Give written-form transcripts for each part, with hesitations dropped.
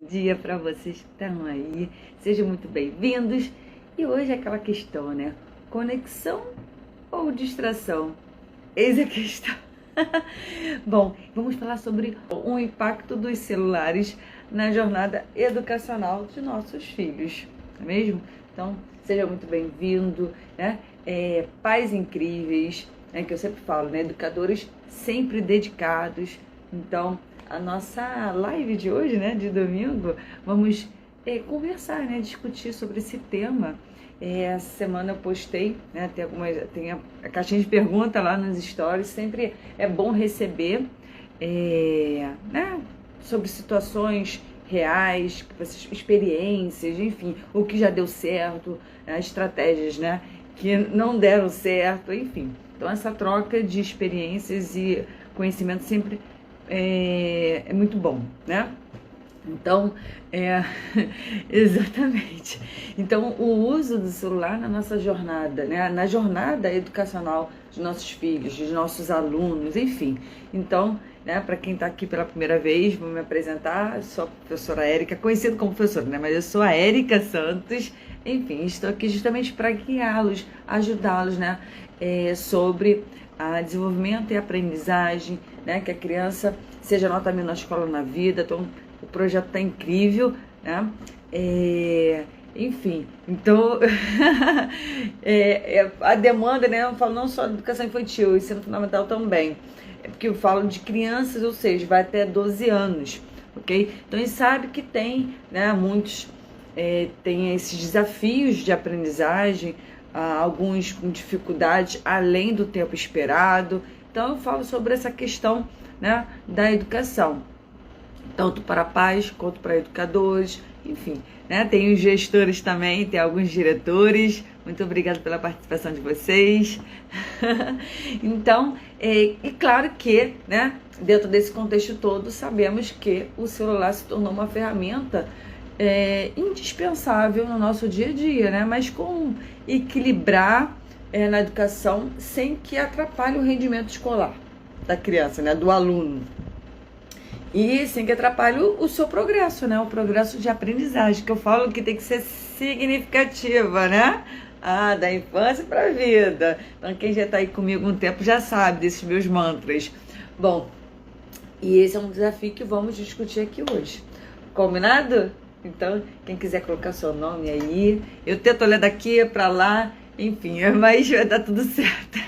Dia para vocês que estão aí, sejam muito bem-vindos. E hoje é aquela questão, né? Conexão ou distração? Eis a questão. Bom, vamos falar sobre o impacto dos celulares na jornada educacional de nossos filhos, não é mesmo? Então, seja muito bem-vindo, né? Pais incríveis, né? Que eu sempre falo, né? Educadores sempre dedicados. Então, a nossa live de hoje, né, de domingo, vamos conversar, né, discutir sobre esse tema. Essa semana eu postei, né, tem a caixinha de pergunta lá nos stories, sempre é bom receber, né, sobre situações reais, experiências, enfim, o que já deu certo, estratégias, né, que não deram certo, enfim. Então essa troca de experiências e conhecimento sempre é muito bom, né? Então, exatamente. Então, o uso do celular na nossa jornada, né? Na jornada educacional dos nossos filhos, dos nossos alunos, enfim. Então, né, para quem está aqui pela primeira vez, vou me apresentar, sou a professora Érica, conhecida como professora, né? Mas eu sou a Érica Santos, enfim, estou aqui justamente para guiá-los, ajudá-los, né? Sobre a desenvolvimento e aprendizagem, né? Que a criança seja nota mil na escola, na vida. Então, o projeto está incrível, né? Enfim, então a demanda, né? Eu falo não só de educação infantil, ensino fundamental também, porque eu falo de crianças, ou seja, vai até 12 anos, ok? Então a gente sabe que tem, né? Muitos têm esses desafios de aprendizagem, alguns com dificuldades além do tempo esperado. Então eu falo sobre essa questão, né, da educação, tanto para pais quanto para educadores, enfim, né? Tem os gestores também, tem alguns diretores. Muito obrigada pela participação de vocês. Então, e claro que, né, dentro desse contexto todo, sabemos que o celular se tornou uma ferramenta indispensável no nosso dia a dia, né? Mas como equilibrar na educação sem que atrapalhe o rendimento escolar da criança, né, do aluno. E sem que atrapalhe o seu progresso, né? O progresso de aprendizagem, que eu falo que tem que ser significativa, né? Da infância para a vida. Então, quem já está aí comigo um tempo já sabe desses meus mantras. Bom, e esse é um desafio que vamos discutir aqui hoje. Combinado? Então, quem quiser colocar seu nome aí, eu tento olhar daqui para lá, enfim, mas vai dar tudo certo.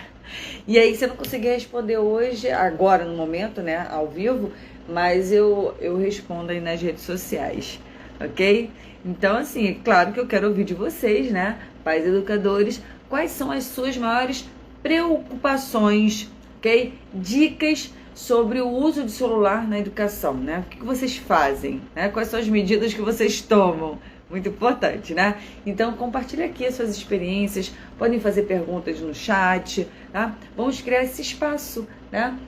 E aí, se eu não conseguir responder hoje, agora no momento, né, ao vivo, mas eu respondo aí nas redes sociais, ok? Então, assim, é claro que eu quero ouvir de vocês, né, pais educadores, quais são as suas maiores preocupações, ok? Dicas sobre o uso de celular na educação, né? O que vocês fazem, né? Quais são as medidas que vocês tomam? Muito importante, né? Então, compartilhe aqui as suas experiências, podem fazer perguntas no chat, tá? Vamos criar esse espaço, né?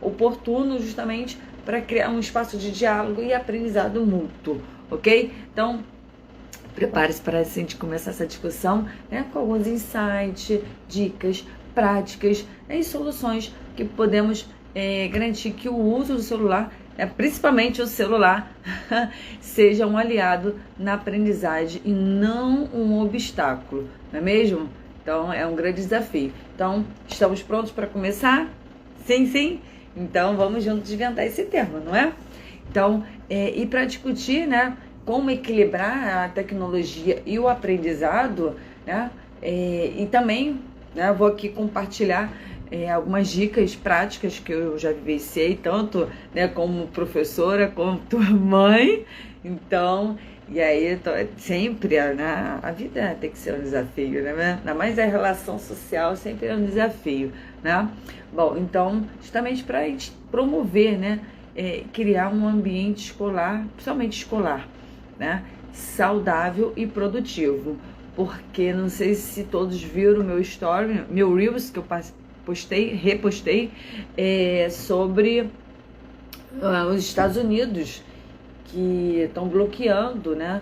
Oportuno justamente para criar um espaço de diálogo e aprendizado mútuo, ok? Então, prepare-se para a gente começar essa discussão, né? Com alguns insights, dicas, práticas, né, e soluções que podemos garantir que o uso do celular, principalmente o celular, seja um aliado na aprendizagem e não um obstáculo, não é mesmo? Então, é um grande desafio. Então, estamos prontos para começar? Sim, sim? Então, vamos juntos desvendar esse tema, não é? Então, e para discutir, né, como equilibrar a tecnologia e o aprendizado, né, e também, né, vou aqui compartilhar algumas dicas práticas que eu já vivenciei, tanto, né, como professora, quanto mãe. Então, e aí, sempre, né, a vida tem que ser um desafio, né? Ainda mais a relação social sempre é um desafio, né? Bom, então, justamente para a gente promover, né, criar um ambiente escolar, principalmente escolar, né, saudável e produtivo. Porque não sei se todos viram meu story, meu Reels que eu repostei sobre os Estados Unidos, que estão bloqueando, né,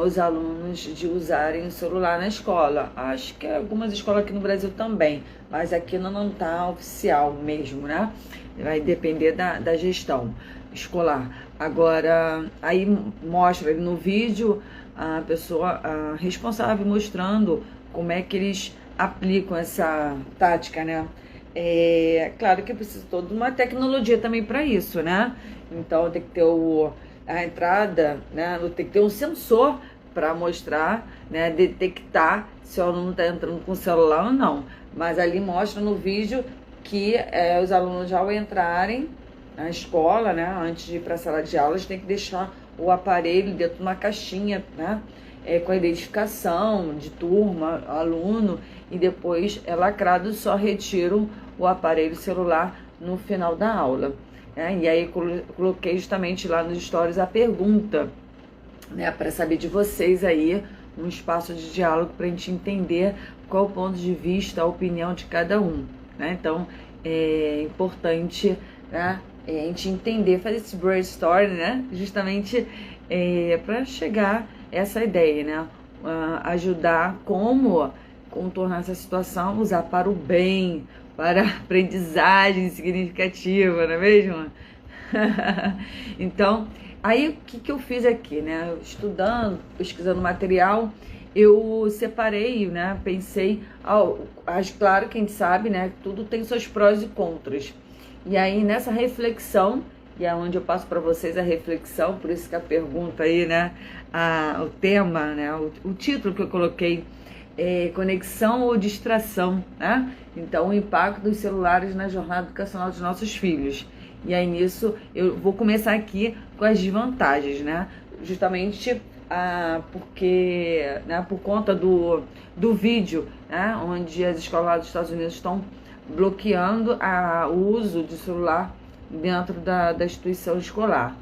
os alunos de usarem o celular na escola. Acho que algumas escolas aqui no Brasil também, mas aqui não está oficial mesmo, né? Vai depender da gestão. escolar. Agora, aí mostra ali no vídeo a pessoa responsável mostrando como é que eles aplicam essa tática, né? É claro que precisa toda uma tecnologia também para isso, né? Então tem que ter a entrada, né? Tem que ter um sensor para mostrar, né? Detectar se o aluno está entrando com o celular ou não. Mas ali mostra no vídeo que os alunos, já ao entrarem na escola, né? Antes de ir para a sala de aula, eles têm que deixar o aparelho dentro de uma caixinha, né? Com a identificação de turma, aluno, e depois é lacrado, só retiram o aparelho celular no final da aula. E aí coloquei justamente lá nos stories a pergunta, né, para saber de vocês aí, um espaço de diálogo para a gente entender qual o ponto de vista, a opinião de cada um, né? Então é importante, né, a gente entender, fazer esse brainstorm, né, justamente para chegar a essa ideia, né, ajudar como contornar essa situação, usar para o bem, para aprendizagem significativa, não é mesmo? Então, aí o que eu fiz aqui, né? Estudando, pesquisando material, eu separei, né? Pensei, claro que a gente sabe, né? Tudo tem seus prós e contras. E aí nessa reflexão, e é onde eu passo para vocês a reflexão, por isso que a pergunta aí, né? O tema, né? O título que eu coloquei, conexão ou distração, né? Então, o impacto dos celulares na jornada educacional dos nossos filhos. E aí, nisso, eu vou começar aqui com as desvantagens, né? Justamente porque, né, por conta do vídeo, né, onde as escolas dos Estados Unidos estão bloqueando o uso de celular dentro da instituição escolar.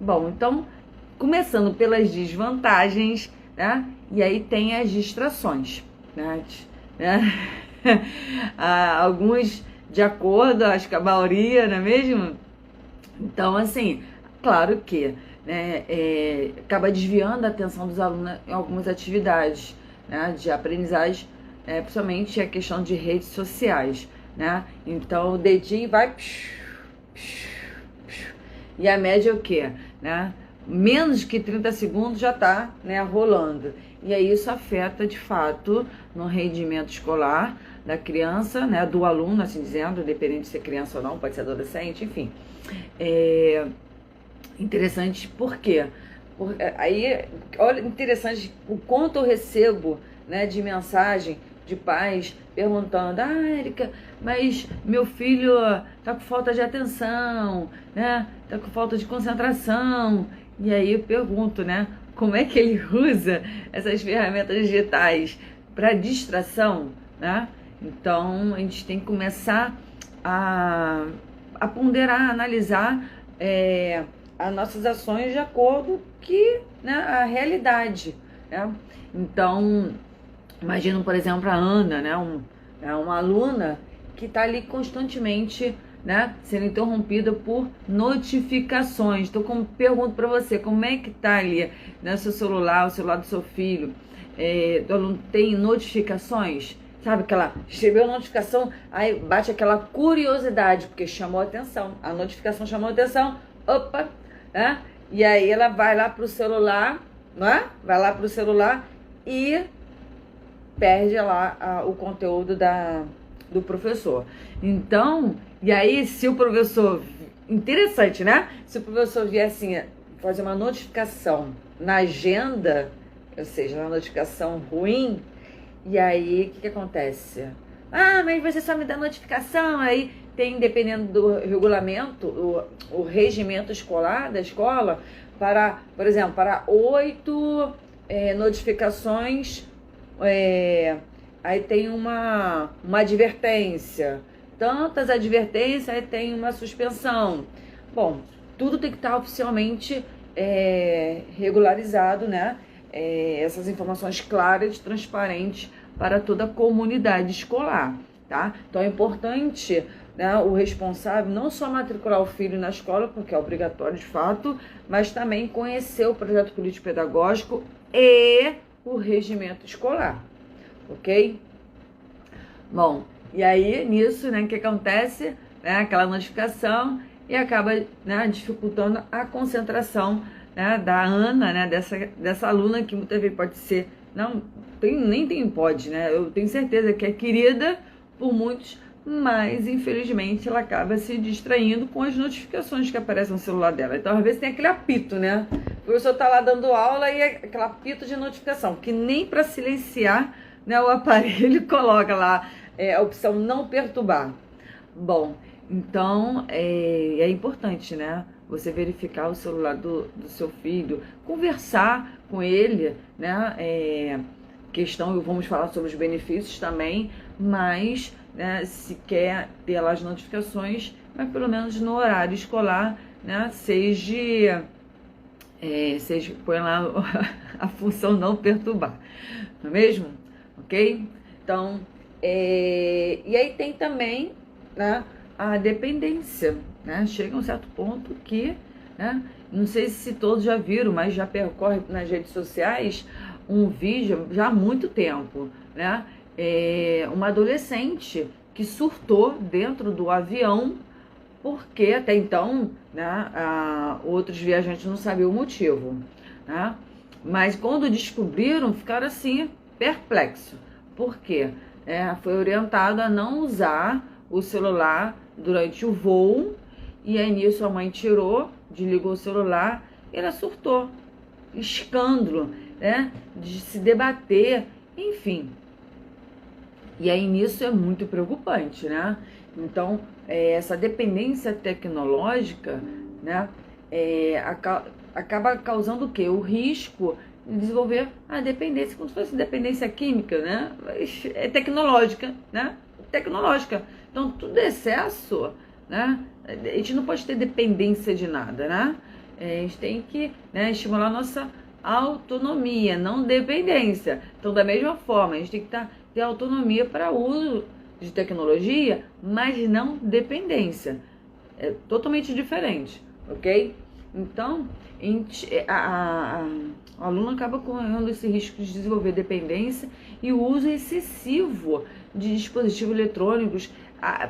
Bom, então, começando pelas desvantagens, né? E aí tem as distrações, né? Alguns de acordo, acho que a maioria, não é mesmo? Então, assim, claro que, né, acaba desviando a atenção dos alunos em algumas atividades, né, de aprendizagem, principalmente a questão de redes sociais, né? Então, o dedinho vai... E a média é o quê? Né? Menos que 30 segundos já está, né, rolando. E aí isso afeta, de fato, no rendimento escolar da criança, né, do aluno, assim dizendo, independente de ser criança ou não, pode ser adolescente, enfim. Interessante, por quê? Aí, olha, interessante o quanto eu recebo, né, de mensagem de pais perguntando: Érica, mas meu filho tá com falta de atenção, né? Tá com falta de concentração. E aí eu pergunto, né? Como é que ele usa essas ferramentas digitais para distração, né? Então, a gente tem que começar a ponderar, a analisar as nossas ações de acordo com, né, a realidade, né? Então, imagina, por exemplo, a Ana, né? Uma aluna que está ali constantemente, né, sendo interrompida por notificações. Então, como pergunto para você, como é que tá ali, né, seu celular, o celular do seu filho, do aluno, tem notificações? Sabe, aquela, recebeu a notificação, aí bate aquela curiosidade, porque chamou a atenção, a notificação chamou a atenção, opa, né? E aí ela vai lá pro celular, não é? Vai lá pro celular e perde lá o conteúdo do professor. Então, e aí se o professor, interessante, né? Se o professor vier assim, fazer uma notificação na agenda, ou seja, uma notificação ruim, e aí o que acontece? Mas você só me dá notificação, aí tem, dependendo do regulamento, o regimento escolar da escola, para, por exemplo, para 8 notificações, aí tem uma advertência, tantas advertências, aí tem uma suspensão. Bom, tudo tem que estar oficialmente regularizado, né? Essas informações claras, transparentes para toda a comunidade escolar, tá? Então é importante, né, o responsável não só matricular o filho na escola, porque é obrigatório de fato, mas também conhecer o projeto político-pedagógico e o regimento escolar, ok? Bom, e aí nisso, né, o que acontece? Aquela notificação, e acaba, né, dificultando a concentração, né, da Ana, né, dessa aluna que muitas vezes pode ser, não, pode, né, eu tenho certeza que é querida por muitos, mas infelizmente ela acaba se distraindo com as notificações que aparecem no celular dela. Então às vezes tem aquele apito, né, o professor tá lá dando aula e aquele apito de notificação, que nem para silenciar, né, o aparelho coloca lá a opção não perturbar. Bom, então é importante, né, você verificar o celular do seu filho, conversar com ele, né, vamos falar sobre os benefícios também, mas, né, se quer ter lá as notificações, mas pelo menos no horário escolar, né, seja põe lá a função não perturbar, não é mesmo? Ok? Então, e aí tem também, né, a dependência, né? Chega um certo ponto que, né, não sei se todos já viram, mas já percorre nas redes sociais um vídeo já há muito tempo, né? Uma adolescente que surtou dentro do avião, porque até então, né, outros viajantes não sabiam o motivo, né? Mas quando descobriram, ficaram assim, perplexos. Por quê? Foi orientado a não usar o celular durante o voo, e aí nisso a mãe tirou, desligou o celular, e ela surtou. Escândalo, né, de se debater, enfim. E aí nisso é muito preocupante, né? Então, essa dependência tecnológica, né, acaba causando o quê? O risco de desenvolver a dependência, como se fosse dependência química, né? É tecnológica, né? Tecnológica. Então, tudo excesso, né? A gente não pode ter dependência de nada, né? A gente tem que, né, estimular a nossa autonomia, não dependência. Então, da mesma forma, a gente tem que ter autonomia para uso de tecnologia, mas não dependência. É totalmente diferente, ok? Então, a aluna acaba correndo esse risco de desenvolver dependência e o uso excessivo de dispositivos eletrônicos,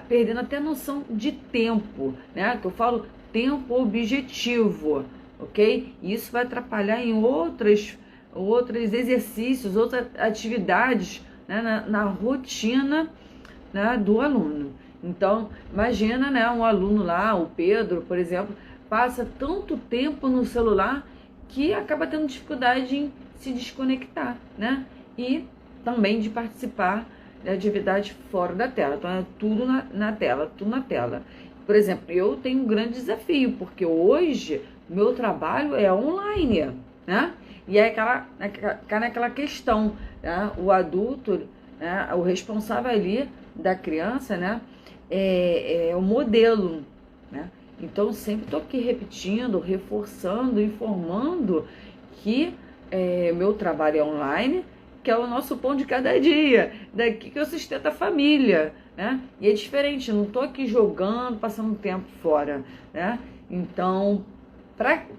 perdendo até a noção de tempo, né? Que eu falo tempo objetivo, ok? E isso vai atrapalhar em outros exercícios, outras atividades, né, na rotina, né, do aluno. Então, imagina, né, um aluno lá, o Pedro, por exemplo, passa tanto tempo no celular que acaba tendo dificuldade em se desconectar, né? E também de participar de atividades fora da tela. Então, é tudo na tela, tudo na tela. Por exemplo, eu tenho um grande desafio, porque hoje meu trabalho é online, né? E aí cai naquela questão, né? O adulto, né, o responsável ali da criança, né, é o modelo, né? Então, sempre estou aqui repetindo, reforçando, informando que meu trabalho é online, que é o nosso pão de cada dia, daqui que eu sustento a família, né? E é diferente, não estou aqui jogando, passando tempo fora, né? Então,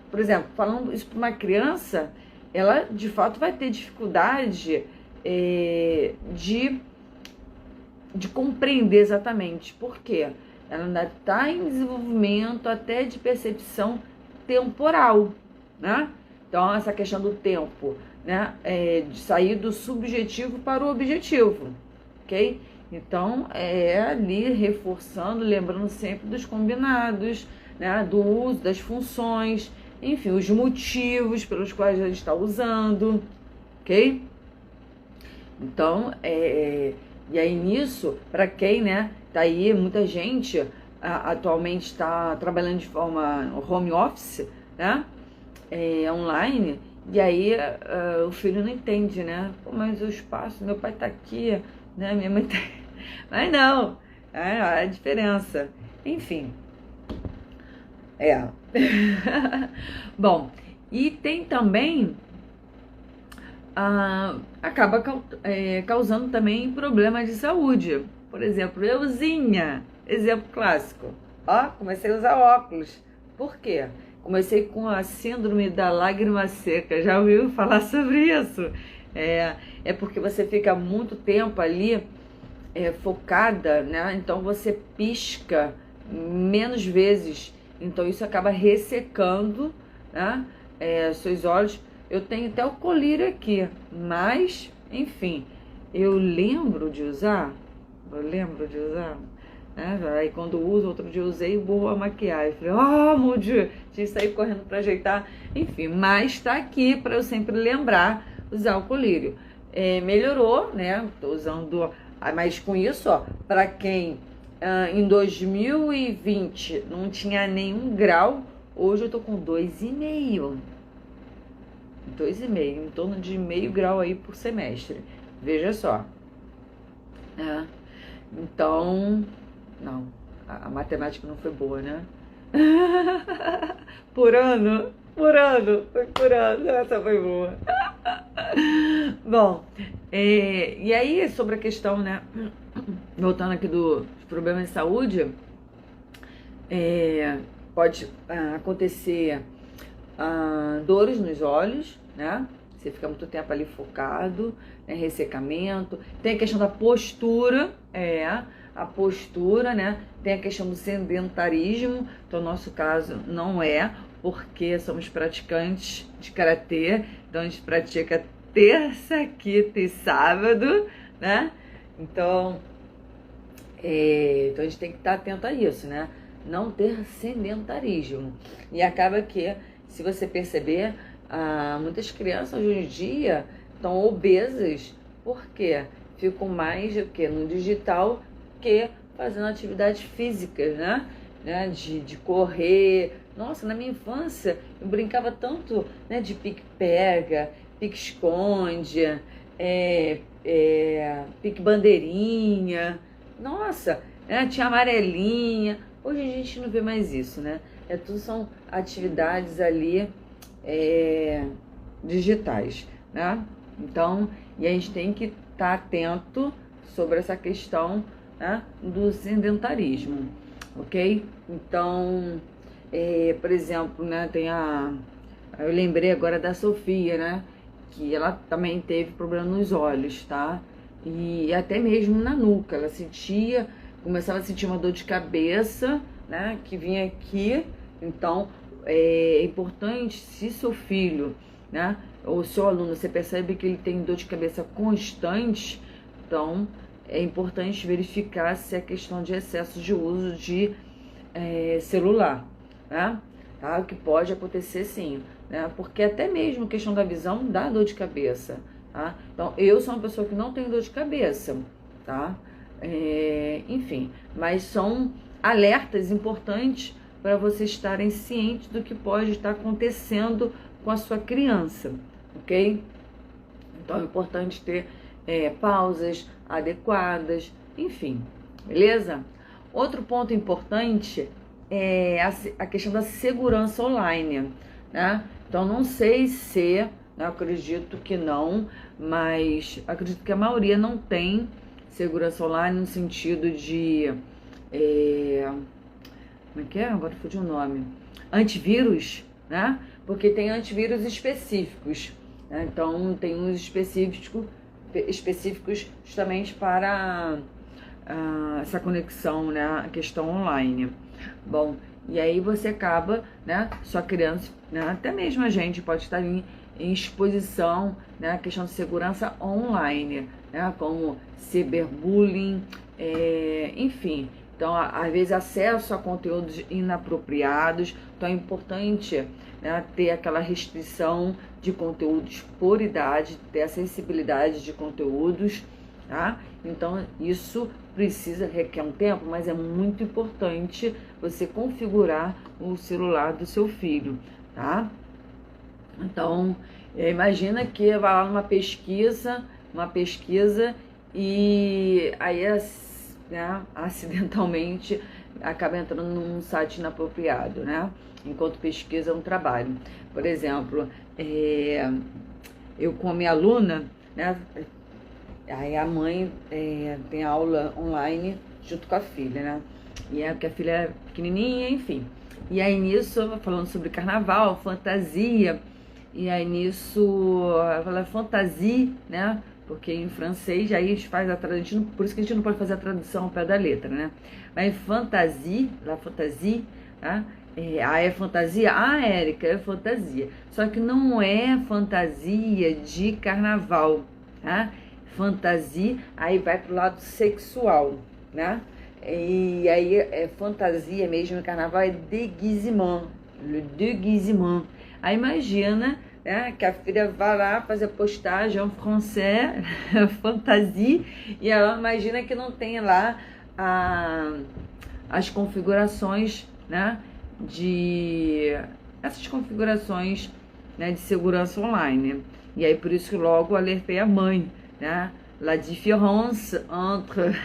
por exemplo, falando isso para uma criança, ela de fato vai ter dificuldade de compreender exatamente por quê. Ela ainda está em desenvolvimento até de percepção temporal, né? Então, essa questão do tempo, né, de sair do subjetivo para o objetivo, ok? Então, ali reforçando, lembrando sempre dos combinados, né, do uso, das funções, enfim, os motivos pelos quais a gente está usando, ok? Então, e aí nisso, para quem, né, tá aí, muita gente atualmente está trabalhando de forma home office, né, online, e aí o filho não entende, né? Pô, mas o espaço, meu pai tá aqui, né? Minha mãe tá... Mas não, a diferença. Enfim. Bom, e tem também... acaba causando também problemas de saúde. Por exemplo, euzinha, exemplo clássico. Ó, comecei a usar óculos. Por quê? Comecei com a síndrome da lágrima seca. Já ouviu falar sobre isso? É porque você fica muito tempo ali focada, né? Então você pisca menos vezes Então isso acaba ressecando, né, seus olhos. Eu tenho até o colírio aqui, mas, enfim, eu lembro de usar, né? Aí quando uso, outro dia usei e borrou a maquiagem. Falei, meu Deus, tinha que sair correndo pra ajeitar. Enfim, mas tá aqui pra eu sempre lembrar usar o colírio. Melhorou, né? Tô usando, mas com isso, ó, pra quem em 2020 não tinha nenhum grau, hoje eu tô com 2,5. 2,5, em torno de meio grau aí por semestre. Veja só. Então, não, a matemática não foi boa, né? Por ano, foi por ano, essa foi boa. Bom, e aí sobre a questão, né, voltando aqui dos problemas de saúde, pode acontecer dores nos olhos, né? Você fica muito tempo ali focado, né? Ressecamento. Tem a questão da postura, a postura, né? Tem a questão do sedentarismo, então no nosso caso não porque somos praticantes de karatê, então a gente pratica terça, quinta e sábado, né? Então a gente tem que estar atento a isso, né? Não ter sedentarismo. E acaba que, se você perceber, muitas crianças hoje em dia estão obesas, porque ficam mais no digital que fazendo atividades físicas, né? De correr. Nossa, na minha infância eu brincava tanto, né, de pique-pega, pique-esconde, pique-bandeirinha. Nossa, tinha amarelinha. Hoje a gente não vê mais isso, né? Tudo são atividades ali digitais, né? Então, e a gente tem que estar atento sobre essa questão, né, do sedentarismo, ok? Então, por exemplo, né, eu lembrei agora da Sofia, né, que ela também teve problema nos olhos, tá? E até mesmo na nuca, ela começava a sentir uma dor de cabeça, né, que vinha aqui. Então, é importante, se seu filho, né, ou seu aluno, você percebe que ele tem dor de cabeça constante, então é importante verificar se é questão de excesso de uso de celular, né? Tá? O que pode acontecer sim, né? Porque até mesmo questão da visão dá dor de cabeça, tá? Então, eu sou uma pessoa que não tem dor de cabeça, tá? Enfim, mas são alertas importantes para vocês estarem cientes do que pode estar acontecendo com a sua criança, ok? Então é importante ter pausas adequadas, enfim, beleza? Outro ponto importante é a questão da segurança online, né? Então não sei se, né, eu acredito que não, mas acredito que a maioria não tem segurança online no sentido de como é que é? Agora fugiu o nome. Antivírus, né? Porque tem antivírus específicos, né? Então tem uns específicos justamente para essa conexão, né? A questão online. Bom, e aí você acaba, né? Sua criança, né, até mesmo a gente pode estar em exposição, né? A questão de segurança online, né? Como cyberbullying, enfim. Então, às vezes, acesso a conteúdos inapropriados. Então, é importante, né, ter aquela restrição de conteúdos por idade, ter acessibilidade de conteúdos, tá? Então, isso requer um tempo, mas é muito importante você configurar o celular do seu filho, tá? Então, imagina que vai lá numa pesquisa e aí né, acidentalmente acaba entrando num site inapropriado, né? Enquanto pesquisa é um trabalho. Por exemplo, eu com a minha aluna, né? Aí a mãe tem aula online junto com a filha, né? E que a filha é pequenininha, enfim. E aí nisso, falando sobre carnaval, fantasia, e aí nisso, ela fantasia, né? Porque em francês aí a gente faz a tradução, por isso que a gente não pode fazer a tradução ao pé da letra, né? Mas fantasie, la fantasie, tá? É fantasia? Ah, Érica, é fantasia. Só que não é fantasia de carnaval, tá? Fantasia, aí vai pro lado sexual, né? E aí é fantasia mesmo, carnaval é déguisement, le déguisement. Aí imagina, né, que a filha vai lá fazer postagem em français, fantasia, e ela imagina que não tem lá as configurações, né, essas configurações, né, de segurança online. E aí por isso que logo alertei a mãe, né? La différence entre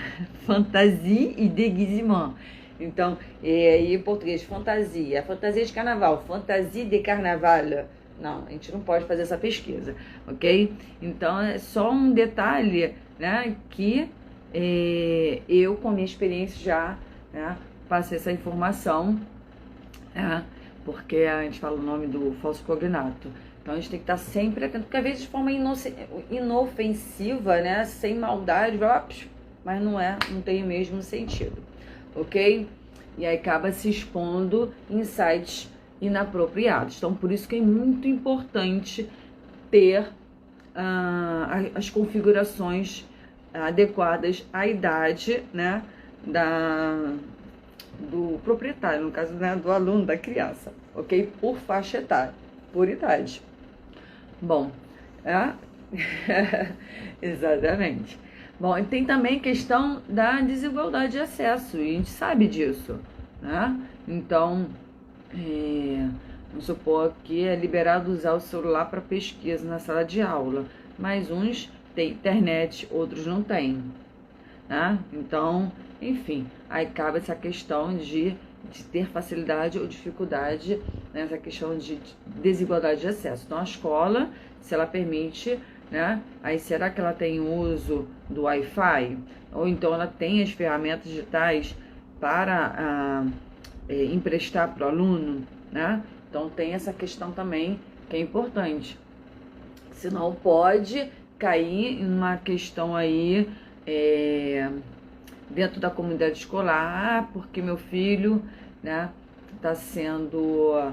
fantasia e déguisement. Então, aí em português, fantasia de carnaval, fantasia de carnaval. Não, a gente não pode fazer essa pesquisa, ok? Então, é só um detalhe, né, que eu, com a minha experiência, já, né, passei essa informação, né, porque a gente fala o nome do falso cognato. Então a gente tem que estar sempre atento, porque às vezes de forma inofensiva, né, sem maldade, mas não tem o mesmo sentido, ok? E aí acaba se expondo em sites inapropriados. Então por isso que é muito importante ter as configurações adequadas à idade, né, do proprietário, no caso, né, do aluno, da criança, ok? Por faixa etária, por idade. Bom, exatamente. Bom, e tem também questão da desigualdade de acesso, e a gente sabe disso, né? Então, vamos supor que é liberado usar o celular para pesquisa na sala de aula, mas uns têm internet, outros não têm, né? Então, enfim, aí cabe essa questão de ter facilidade ou dificuldade nessa questão de desigualdade de acesso. Então, a escola, se ela permite, né? Aí, será que ela tem uso do Wi-Fi? Ou então ela tem as ferramentas digitais para emprestar para o aluno, né? Então, tem essa questão também que é importante. Senão, pode cair em uma questão aí dentro da comunidade escolar, porque meu filho, né, está sendo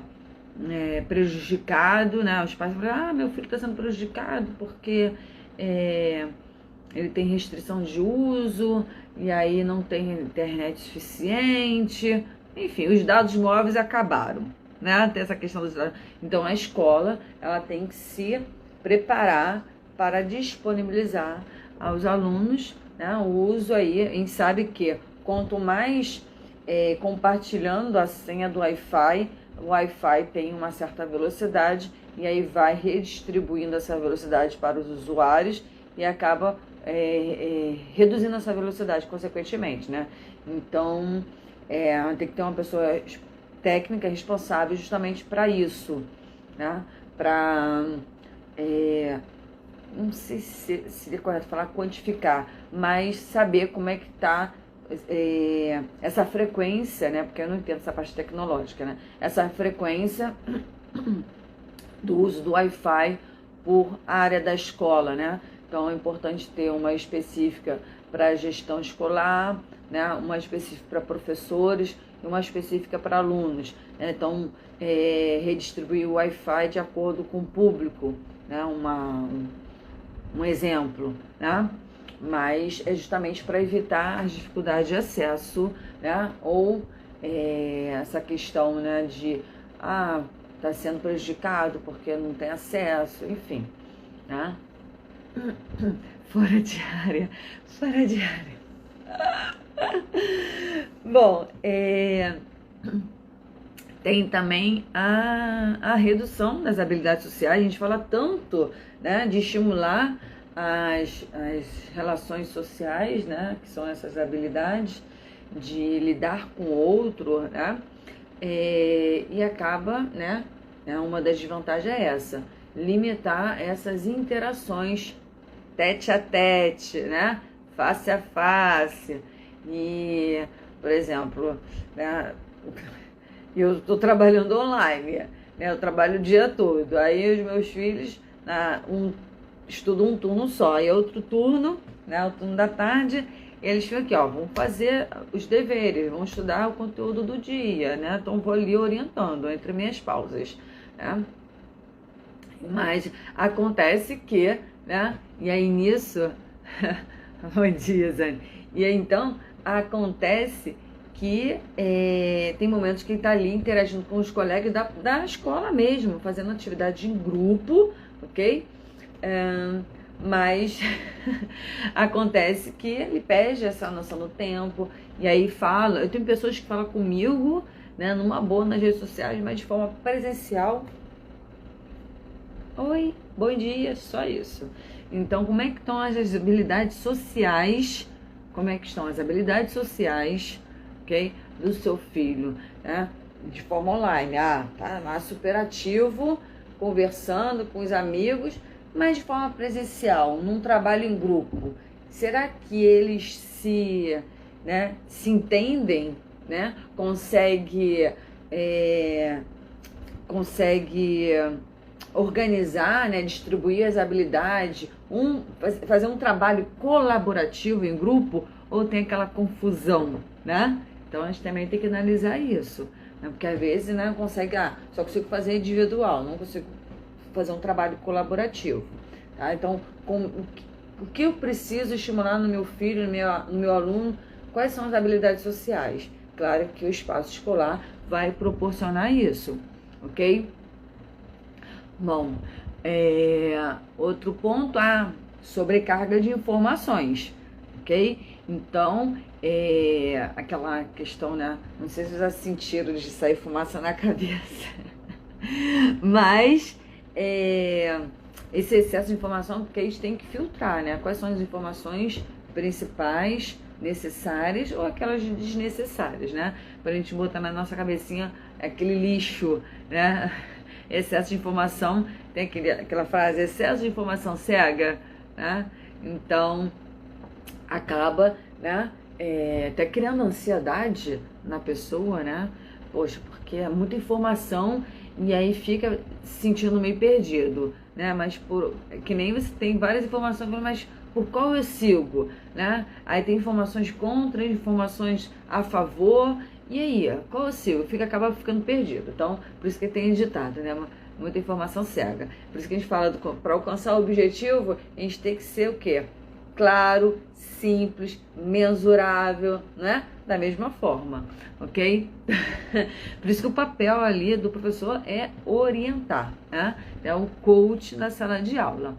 prejudicado, né? Os pais falam, meu filho está sendo prejudicado porque ele tem restrição de uso e aí não tem internet suficiente. Enfim, os dados móveis acabaram, né? Tem essa questão dos dados. Então, a escola, ela tem que se preparar para disponibilizar aos alunos, né, o uso aí. A gente sabe que quanto mais compartilhando a senha do Wi-Fi, o Wi-Fi tem uma certa velocidade e aí vai redistribuindo essa velocidade para os usuários e acaba reduzindo essa velocidade consequentemente, né? Então, tem que ter uma pessoa técnica responsável justamente para isso, né? Para não sei se seria correto falar quantificar, mas saber como é que está essa frequência, né? Porque eu não entendo essa parte tecnológica, né? Essa frequência do uso do Wi-Fi por área da escola, né? Então é importante ter uma específica para gestão escolar, né? Uma específica para professores e uma específica para alunos, né? Então redistribuir o Wi-Fi de acordo com o público, né? Um exemplo, né? Mas é justamente para evitar as dificuldades de acesso, né? Ou essa questão, né, de está sendo prejudicado porque não tem acesso, enfim, né? Fora de área. Bom, tem também a redução das habilidades sociais. A gente fala tanto, né, de estimular as relações sociais, né, que são essas habilidades de lidar com o outro, né, e acaba, né, uma das desvantagens é essa, limitar essas interações tete a tete, né, face a face. E, por exemplo, né, eu estou trabalhando online, né, eu trabalho o dia todo, aí os meus filhos estudam um turno só, e outro turno, né, o turno da tarde, eles ficam aqui, ó, vão fazer os deveres, vão estudar o conteúdo do dia, né? Então vou ali orientando entre minhas pausas, né? Mas acontece que, né? E aí nisso, bom dia, Zane. E aí então acontece que tem momentos que ele está ali interagindo com os colegas da escola mesmo, fazendo atividade em grupo, ok? Mas acontece que ele perde essa noção do tempo, e aí fala, eu tenho pessoas que falam comigo, né, numa boa nas redes sociais, mas de forma presencial. Oi, bom dia, só isso. Então, como é que estão as habilidades sociais? Como é que estão as habilidades sociais, ok, do seu filho, né? De forma online. Tá lá super ativo, conversando com os amigos, mas de forma presencial, num trabalho em grupo. Será que eles se entendem, né? Consegue organizar, né, distribuir as habilidades, fazer um trabalho colaborativo em grupo, ou tem aquela confusão, né? Então a gente também tem que analisar isso, né? Porque às vezes, né, consegue, só consigo fazer individual, não consigo fazer um trabalho colaborativo, tá? Então, o que eu preciso estimular no meu filho, no meu aluno, quais são as habilidades sociais? Claro que o espaço escolar vai proporcionar isso, ok? Bom, outro ponto, sobrecarga de informações, ok? Então, aquela questão, né? Não sei se vocês já sentiram de sair fumaça na cabeça, mas esse excesso de informação, porque a gente tem que filtrar, né? Quais são as informações principais, necessárias ou aquelas desnecessárias, né? Pra gente botar na nossa cabecinha aquele lixo, né? Excesso de informação, tem aquela frase, excesso de informação cega, né? Então, acaba, né, até criando ansiedade na pessoa, né? Poxa, porque é muita informação e aí fica se sentindo meio perdido, né? Mas que nem você tem várias informações, mas por qual eu sigo, né? Aí tem informações contra, informações a favor. E aí, qual eu sigo? Acaba ficando perdido. Então, por isso que tem ditado, né? Muita informação cega. Por isso que a gente fala, para alcançar o objetivo, a gente tem que ser o quê? Claro, simples, mensurável, né? Da mesma forma, ok? Por isso que o papel ali do professor é orientar, né? É o coach na sala de aula,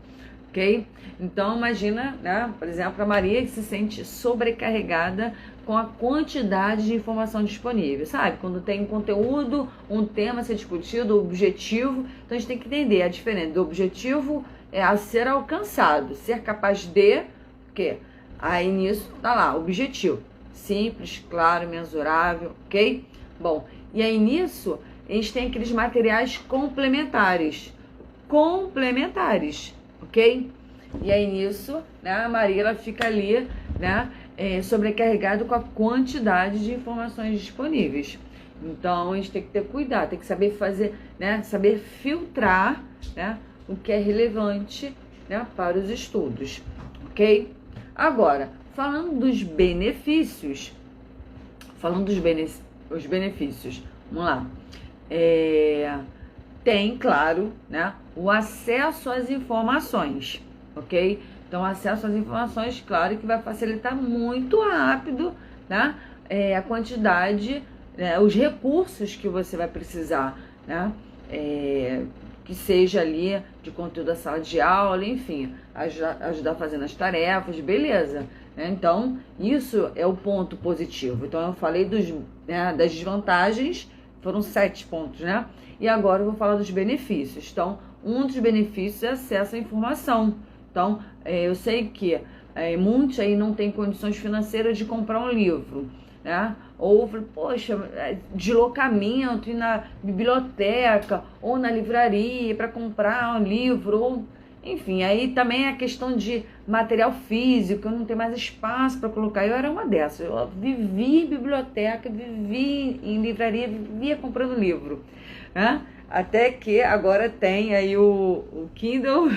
ok? Então, imagina, né? Por exemplo, a Maria que se sente sobrecarregada com a quantidade de informação disponível, sabe? Quando tem um conteúdo, um tema a ser discutido, o objetivo, então a gente tem que entender a diferença do objetivo a ser alcançado, ser capaz de, porque aí nisso tá lá, objetivo, simples, claro, mensurável, ok? Bom, e aí nisso a gente tem aqueles materiais complementares, ok? E aí nisso, né, a Maria ela fica ali, né, sobrecarregada com a quantidade de informações disponíveis. Então a gente tem que ter cuidado, tem que saber fazer, né, saber filtrar, né, o que é relevante, né, para os estudos, ok? Agora, falando dos benefícios, os benefícios, vamos lá. Tem, claro, né, o acesso às informações, ok? Então, acesso às informações, claro que vai facilitar muito rápido, né, a quantidade, né, os recursos que você vai precisar, né, que seja ali de conteúdo da sala de aula, enfim, ajudar fazendo as tarefas, beleza. Né? Então, isso é o ponto positivo. Então, eu falei das desvantagens, foram 7 pontos, né? E agora eu vou falar dos benefícios. Então, um dos benefícios é acesso à informação. Então, eu sei que muitos aí não têm condições financeiras de comprar um livro, né? Ou, poxa, deslocamento, ir na biblioteca ou na livraria para comprar um livro, ou, enfim, aí também a questão de material físico, eu não tenho mais espaço para colocar. Eu era uma dessas, eu vivi em biblioteca, vivi em livraria, vivia comprando livro, né? Até que agora tem aí o Kindle,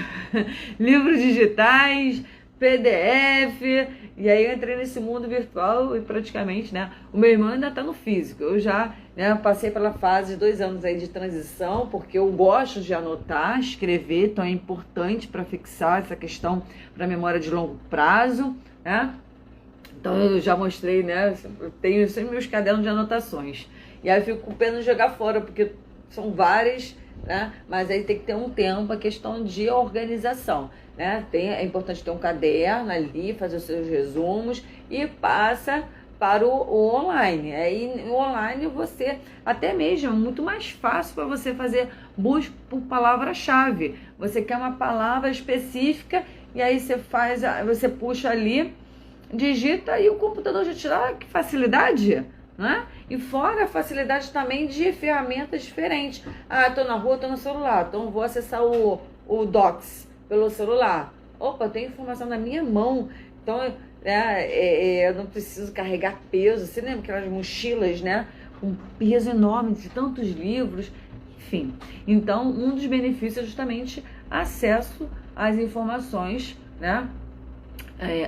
livros digitais, PDF, E aí eu entrei nesse mundo virtual e praticamente, né, o meu irmão ainda está no físico. Eu já, né, passei pela fase de 2 anos aí de transição, porque eu gosto de anotar, escrever, então é importante para fixar essa questão para memória de longo prazo, né? Então eu já mostrei, né, eu tenho sempre meus cadernos de anotações. E aí eu fico com pena de jogar fora, porque são várias, né? Mas aí tem que ter um tempo, a questão de organização, né? É importante ter um caderno ali, fazer os seus resumos e passa para o online. Aí no online você, até mesmo, é muito mais fácil para você fazer busca por palavra-chave. Você quer uma palavra específica e aí você puxa ali, digita e o computador já te dá, que facilidade, né? E fora a facilidade também de ferramentas diferentes. Ah, tô na rua, tô no celular, então vou acessar o Docs pelo celular. Opa, tem informação na minha mão, então eu não preciso carregar peso. Você lembra aquelas mochilas, né? Com peso enorme de tantos livros, enfim. Então, um dos benefícios é justamente acesso às informações, né?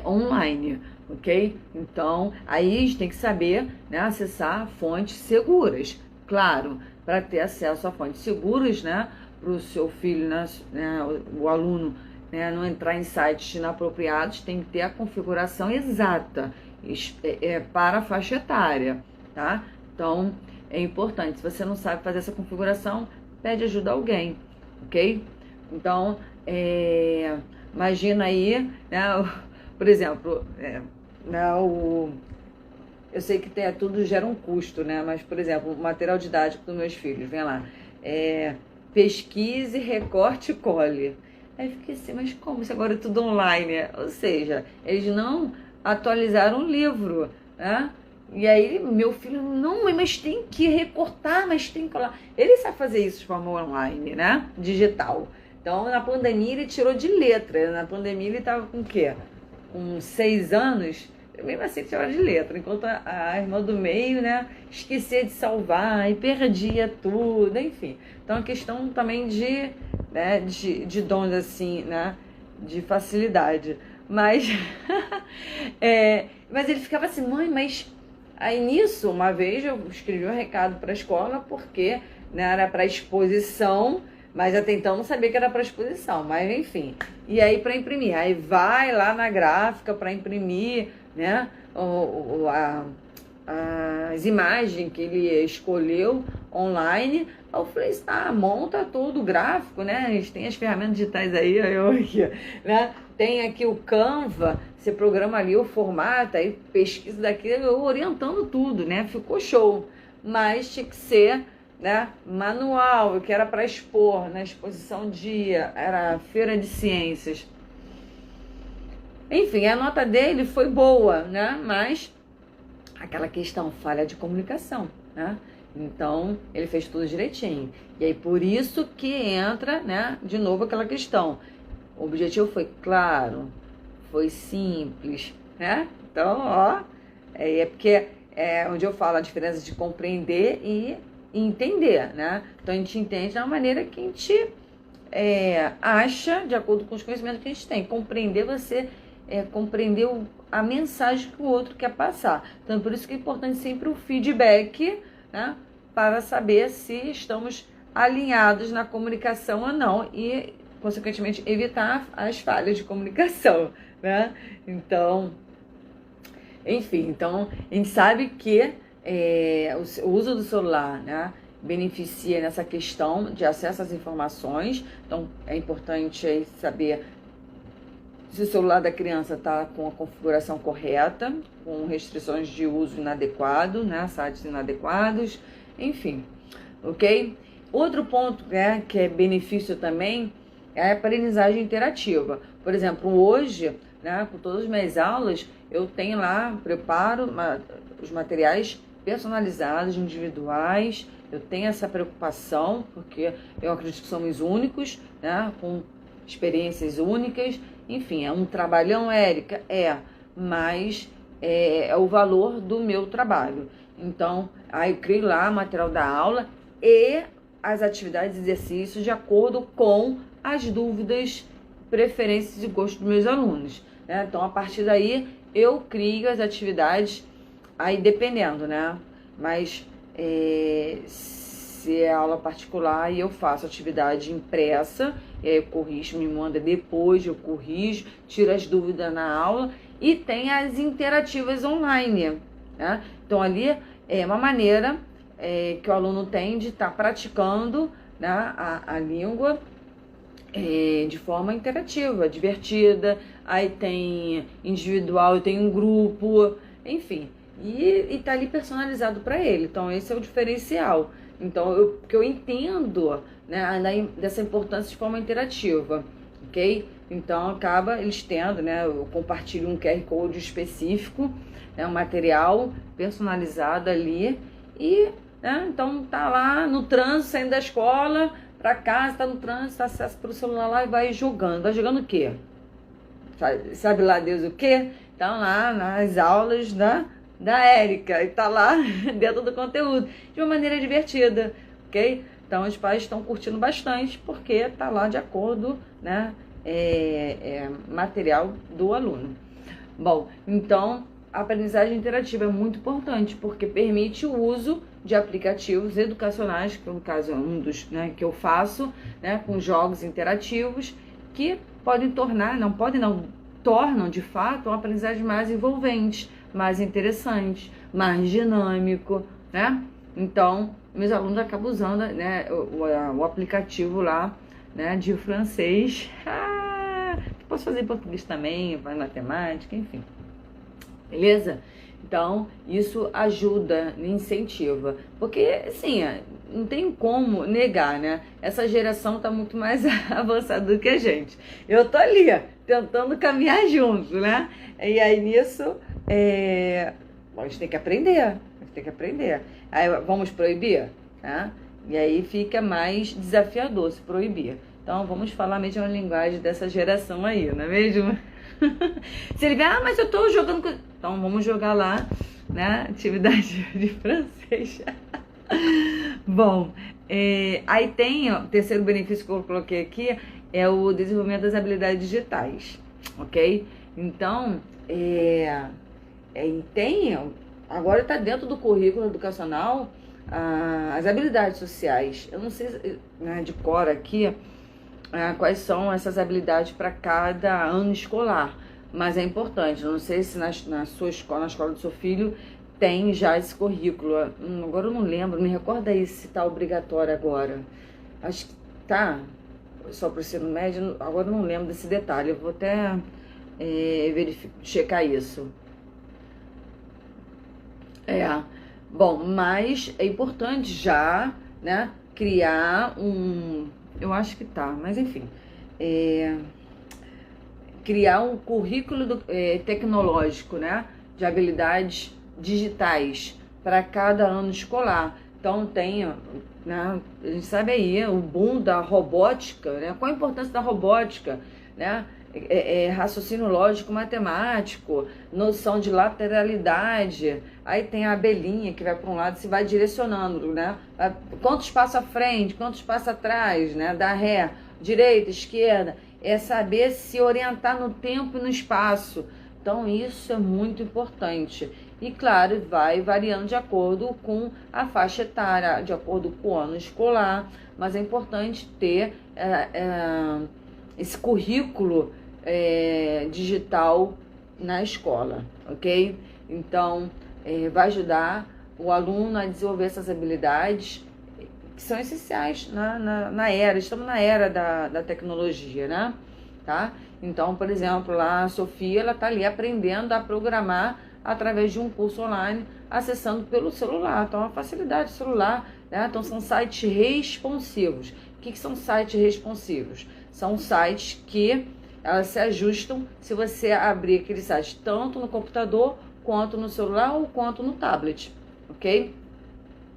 Online, ok? Então, aí a gente tem que saber, né, acessar fontes seguras, claro, para ter acesso a fontes seguras, né, para o seu filho, né, o aluno, né, não entrar em sites inapropriados, tem que ter a configuração exata para a faixa etária, tá? Então, é importante, se você não sabe fazer essa configuração, pede ajuda a alguém, ok? Então, imagina aí, né, por exemplo, eu sei que tudo gera um custo, né? Mas, por exemplo, o material didático dos meus filhos, vem lá, pesquise, recorte e cole. Aí eu fiquei assim, mas como? Isso agora é tudo online? Ou seja, eles não atualizaram o livro, né? E aí meu filho, não, mas tem que recortar, mas tem que colar. Ele sabe fazer isso de forma online, né? Digital. Então, na pandemia ele tirou de letra. Na pandemia ele estava com o quê? Com 6 anos, mesmo assim tirou de letra. Enquanto a irmã do meio, né, esquecia de salvar e perdia tudo, enfim. Então, a questão também de dons, assim, né, de facilidade. Mas, mas ele ficava assim, mãe, mas... Aí nisso, uma vez eu escrevi um recado para a escola, porque, né, era para exposição, mas até então não sabia que era para exposição, mas enfim. E aí para imprimir, aí vai lá na gráfica para imprimir, né, as imagens que ele escolheu online. Aí eu falei, monta tudo, gráfico, né, eles têm as ferramentas digitais aí, eu aqui, né, tem aqui o Canva, você programa ali o formato, aí pesquisa daqui, eu orientando tudo, né, ficou show, mas tinha que ser, né, manual, que era para expor na exposição era feira de ciências. Enfim, a nota dele foi boa, né, mas aquela questão, falha de comunicação, né, então ele fez tudo direitinho. E aí por isso que entra, né, de novo aquela questão, o objetivo foi claro, foi simples, né, então, ó, porque onde eu falo a diferença de compreender e entender, né? Então a gente entende da maneira que a gente acha, de acordo com os conhecimentos que a gente tem. Compreender, você compreender a mensagem que o outro quer passar. Então por isso que é importante sempre o feedback, né? Para saber se estamos alinhados na comunicação ou não e, consequentemente, evitar as falhas de comunicação, né? Então, enfim, então a gente sabe que o uso do celular, né, beneficia nessa questão de acesso às informações. Então é importante aí saber se o celular da criança está com a configuração correta, com restrições de uso inadequado, né, sites inadequados, enfim, ok? Outro ponto, né, que é benefício também é a aprendizagem interativa. Por exemplo, hoje, né, com todas as minhas aulas, eu tenho lá, preparo os materiais personalizados, individuais. Eu tenho essa preocupação, porque eu acredito que somos únicos, né, com experiências únicas. Enfim, é um trabalhão, Érica? Mas é o valor do meu trabalho. Então, aí eu crio lá o material da aula e as atividades e exercícios de acordo com as dúvidas, preferências e gostos dos meus alunos, né? Então, a partir daí, eu crio as atividades aí dependendo, né? Mas se é aula particular e eu faço atividade impressa, e aí eu corrijo, me manda depois, eu corrijo, tiro as dúvidas na aula, e tem as interativas online, né? Então ali é uma maneira que o aluno tem de estar praticando, né, a língua de forma interativa, divertida. Aí tem individual, tem um grupo, enfim, e tá ali personalizado para ele. Então esse é o diferencial. Então porque eu entendo, né, dessa importância de forma interativa, ok? Então acaba eles tendo, né, eu compartilho um QR Code específico, né, um material personalizado ali, e né, então tá lá no trânsito, saindo da escola para casa, tá no trânsito, acessa pelo celular lá e vai jogando. Vai jogando o quê? Sabe lá Deus o quê? Então lá nas aulas da Érica, e tá lá dentro do conteúdo, de uma maneira divertida, ok? Então os pais estão curtindo bastante, porque tá lá de acordo, né, material do aluno. Bom, então a aprendizagem interativa é muito importante, porque permite o uso de aplicativos educacionais, que no caso é um dos, né, que eu faço, né, com jogos interativos, que podem tornar, tornam de fato uma aprendizagem mais envolvente, mais interessante, mais dinâmico, né? Então, meus alunos acabam usando, né, o aplicativo lá, né, de francês. Posso fazer em português também, matemática, enfim. Beleza? Então, isso ajuda, incentiva. Porque, assim, não tem como negar, né? Essa geração tá muito mais avançada do que a gente. Eu tô ali, tentando caminhar junto, né? E aí, nisso, a gente tem que aprender. Aí, vamos proibir? Tá? E aí fica mais desafiador se proibir. Então, vamos falar mesmo a linguagem dessa geração aí, não é mesmo? Se ele vier, mas eu tô jogando com... Então vamos jogar lá, né, atividade de francês. Bom, aí tem o terceiro benefício que eu coloquei aqui, é o desenvolvimento das habilidades digitais, ok? Então, agora está dentro do currículo educacional as habilidades sociais. Eu não sei, né, de cor aqui, quais são essas habilidades para cada ano escolar, mas é importante. Eu não sei se na sua escola, na escola do seu filho, tem já esse currículo. Agora eu não lembro, me recorda aí se está obrigatório agora. Acho que tá, só para o ensino médio, agora eu não lembro desse detalhe. Eu vou até checar isso. Bom, mas é importante já, né, criar eu acho que tá, mas enfim, criar um currículo tecnológico, né, de habilidades digitais para cada ano escolar. Então tem, né, a gente sabe aí o boom da robótica, né, qual a importância da robótica, né, raciocínio lógico matemático, noção de lateralidade. Aí tem a abelhinha que vai para um lado, se vai direcionando, né? Quantos passos à frente, quantos passos atrás, né? Da ré, direita, esquerda. É saber se orientar no tempo e no espaço. Então isso é muito importante. E claro, vai variando de acordo com a faixa etária, de acordo com o ano escolar. Mas é importante ter esse currículo digital na escola, ok? Então, vai ajudar o aluno a desenvolver essas habilidades que são essenciais na era, estamos na era da tecnologia, né? Tá? Então, por exemplo, lá a Sofia, ela tá ali aprendendo a programar através de um curso online, acessando pelo celular. Então, a facilidade do celular, né? Então, são sites responsivos. O que são sites responsivos? São sites que elas se ajustam se você abrir aquele site tanto no computador, quanto no celular ou quanto no tablet, ok?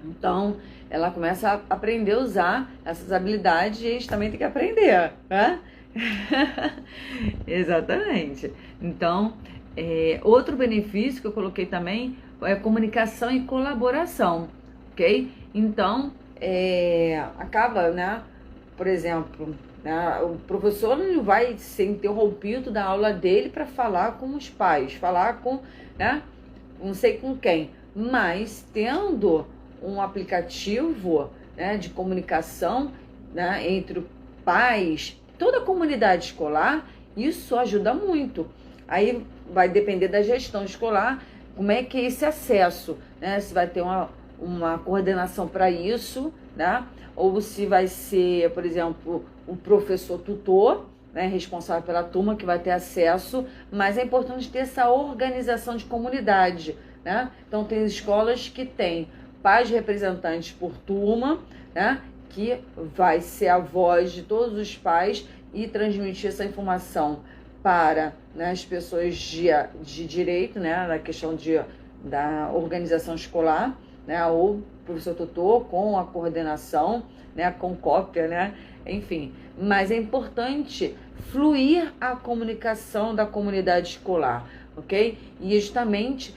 Então, ela começa a aprender a usar essas habilidades e a gente também tem que aprender, né? Exatamente. Então, outro benefício que eu coloquei também é comunicação e colaboração, ok? Então, acaba, né? Por exemplo, né? O professor não vai ser interrompido da aula dele para falar com os pais, falar com, né, não sei com quem, mas tendo um aplicativo, né, de comunicação, né, entre pais, toda a comunidade escolar, isso ajuda muito. Aí vai depender da gestão escolar, como é que é esse acesso, né? Se vai ter uma coordenação para isso, né? Ou se vai ser, por exemplo, um professor tutor, né, responsável pela turma, que vai ter acesso, mas é importante ter essa organização de comunidade, né? Então tem escolas que têm pais representantes por turma, né, que vai ser a voz de todos os pais e transmitir essa informação para, né, as pessoas de direito, né, na questão da organização escolar, né, ou professor tutor com a coordenação, né, com cópia, né, enfim. Mas é importante fluir a comunicação da comunidade escolar, ok? E justamente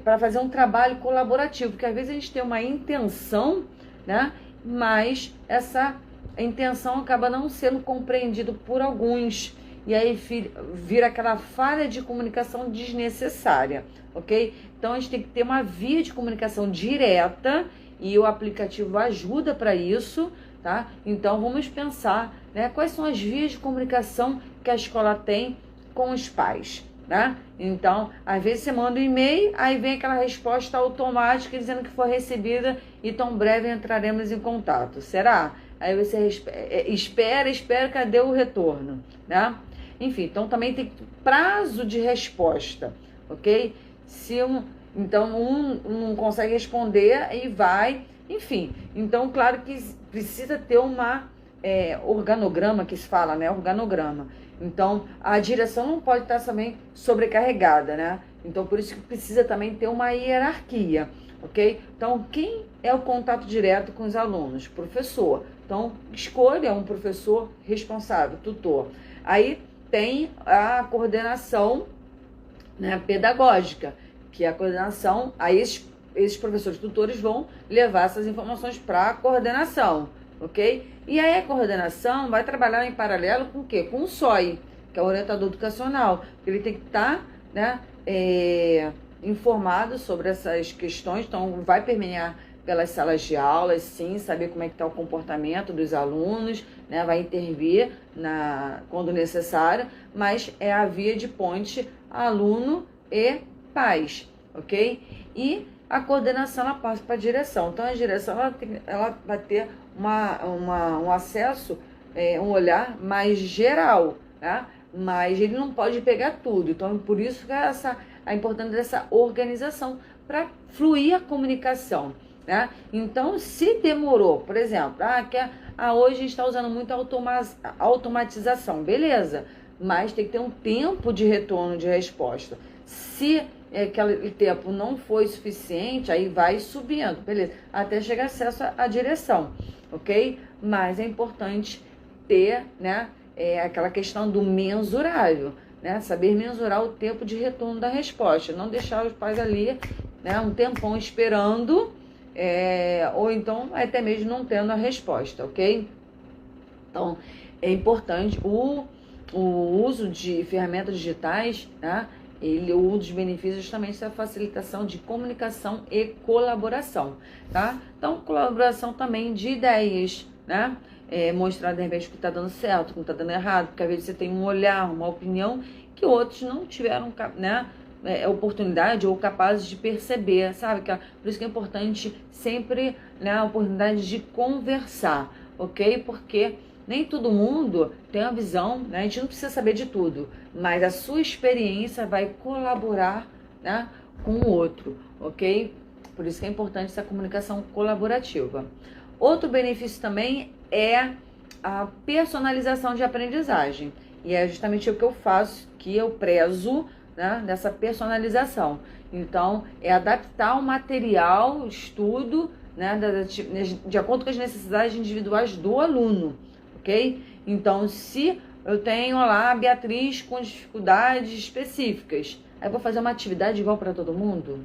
para fazer um trabalho colaborativo, porque às vezes a gente tem uma intenção, né, mas essa intenção acaba não sendo compreendida por alguns. E aí vira aquela falha de comunicação desnecessária, ok? Então a gente tem que ter uma via de comunicação direta e o aplicativo ajuda para isso, tá? Então vamos pensar, né, quais são as vias de comunicação que a escola tem com os pais, né? Então, às vezes você manda um e-mail, aí vem aquela resposta automática dizendo que foi recebida e tão breve entraremos em contato. Será? Aí você espera, cadê o retorno, né? Enfim, então também tem prazo de resposta, ok? Então um não consegue responder e vai, enfim. Então, claro que precisa ter organograma, que se fala, né? Organograma. Então, a direção não pode estar também sobrecarregada, né? Então, por isso que precisa também ter uma hierarquia, ok? Então, quem é o contato direto com os alunos? Professor. Então, escolha um professor responsável, tutor. Aí tem a coordenação, né, pedagógica, que é a coordenação, aí esses professores tutores vão levar essas informações para a coordenação, ok? E aí a coordenação vai trabalhar em paralelo com o quê? Com o SOI, que é o orientador educacional, ele tem que estar, né, informado sobre essas questões, então vai permear pelas salas de aula, sim, saber como é que está o comportamento dos alunos, né, vai intervir quando necessário, mas é a via de ponte aluno e pais, ok? E a coordenação ela passa para a direção, então a direção ela vai ter um acesso, um olhar mais geral, né? Mas ele não pode pegar tudo, então por isso que a importância dessa organização para fluir a comunicação, né? Então, se demorou, por exemplo, hoje a gente está usando muito automatização, beleza, mas tem que ter um tempo de retorno de resposta. Se aquele tempo não foi suficiente, aí vai subindo, beleza, até chegar acesso à direção, ok? Mas é importante ter, né, aquela questão do mensurável, né? Saber mensurar o tempo de retorno da resposta, não deixar os pais ali, né, um tempão esperando, ou então até mesmo não tendo a resposta, ok? Então, é importante o uso de ferramentas digitais, né? Um dos benefícios é justamente a facilitação de comunicação e colaboração, tá? Então, colaboração também de ideias, né? Mostrar, de repente, o que está dando certo, o que está dando errado, porque às vezes você tem um olhar, uma opinião que outros não tiveram, né, oportunidade ou capazes de perceber, sabe? Por isso que é importante sempre, né, a oportunidade de conversar, ok? Porque nem todo mundo tem uma visão, né? A gente não precisa saber de tudo, mas a sua experiência vai colaborar, né, com o outro, ok? Por isso que é importante essa comunicação colaborativa. Outro benefício também é a personalização de aprendizagem. E é justamente o que eu faço, que eu prezo, né, dessa personalização. Então, é adaptar o material, o estudo, né, de acordo com as necessidades individuais do aluno, ok? Então, se eu tenho lá a Beatriz com dificuldades específicas, aí eu vou fazer uma atividade igual para todo mundo?